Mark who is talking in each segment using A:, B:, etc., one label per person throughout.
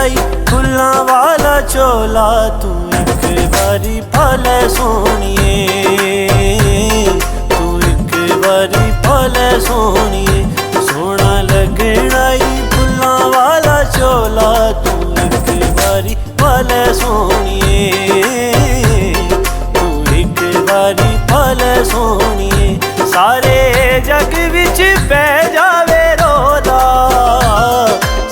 A: लगनाई फुल्लां वाला चोला तू एक बारी पाले सोहणिए, तू एक बारी पाले सोहणिए। सोहना लगनाई फुल्लां वाला चोला तू एक बारी पाले सोहणिए, तू एक बारी पाले सोहणिए। सारे जग विच पै जावे रोला,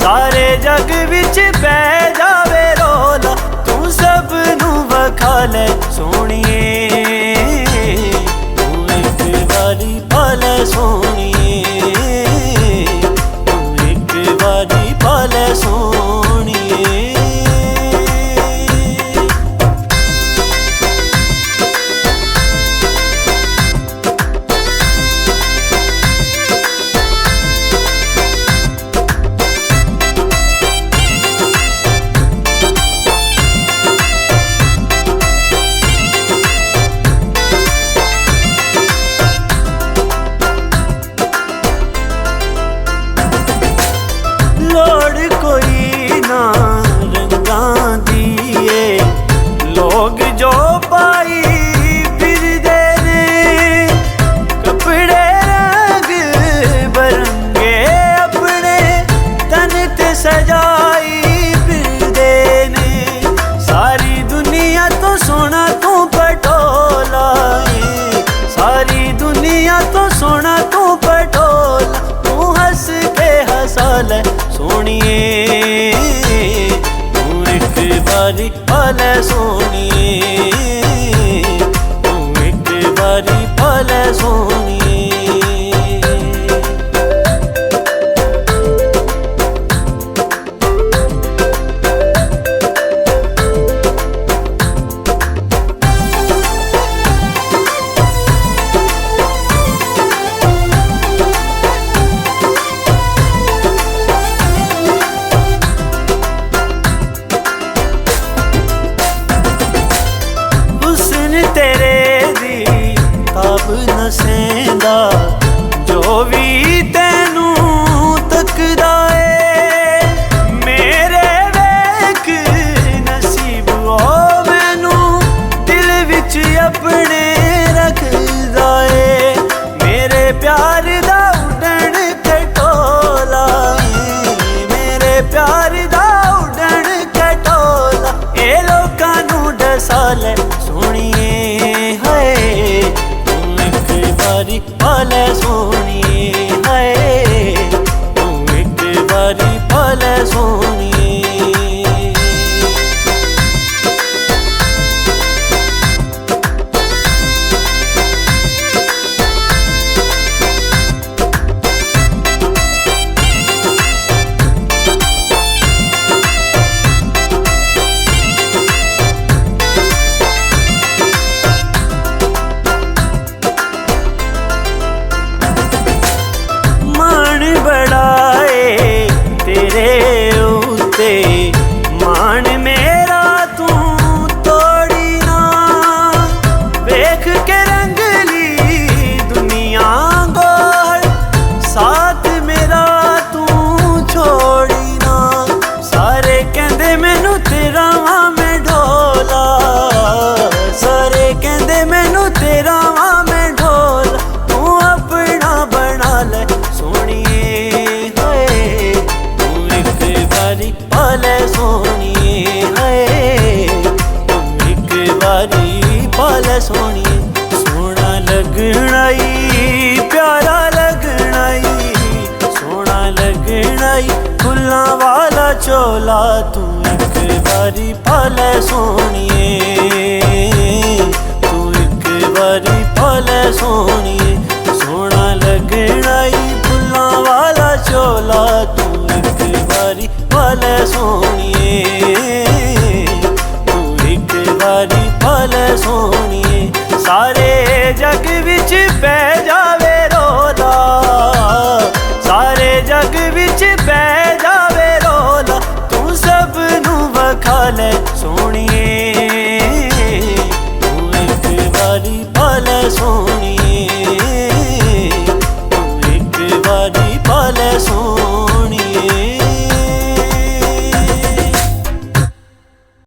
A: सारे जग विच पै जावे रोला, तू सब नू वखा ले सोहणिए, तू एक बारी पाले सोहणिए, तू एक बारी पाले सोहणिए। लोड़ कोई ना रंगां दी लोग जो पाई फिरदे ने, कपड़े रंग बरंगे अपने तन ते सजाई फिरदे ने। सारी दुनिया तो सोना तू पटोला है, सारी दुनिया तो सोना तू पटोला, तू हंस के हंसा ले सोहणिए, तू एक बारी पाले सोहणिए, तू एक बारी पाले सोहणिए। तेरे दी ताब नसेंदा जो भी तैनू तकदा है, मेरे वेख नसीब ओ मैनू दिल विच अपने रखदा है। मेरे प्यार दा उड़न खटोला है, मेरे प्यार दा उड़न खटोला, ए लोकां नू डसा ले सोहणिए, तू एक बारी पाले सोहणिए, तू एक बारी पाले सोहणिए। मान मेरा तू तोड़ी ना, वेख के रंगली दुनिया गोल, साथ मेरा तू छोड़ी ना। सारे कहंदे मैनू तेरा वां मैं ढोला, सारे कहंदे मैनू तेरा वां मैं ढोला, तू अपना बना ले सोहणिए, तू एक बारी पाले सोहणिए, तू एक बारी पाले सोहणिए। सोहना लगनाई प्यारा लगनाई, सोहना लगनाई फुल्लां वाला चोला तू एक बारी पाले सोहणिए, तू एक बारी पाले सोहणिए। सोहना लगनाई फुल्लां वाला चोला तू एक बारी पाले सोहणिए, तू एक बारी पाले सोहणिए। सारे जग विच पै जावे रोला, सारे जग विच पै जावे रोला, तू सब नू वखा ले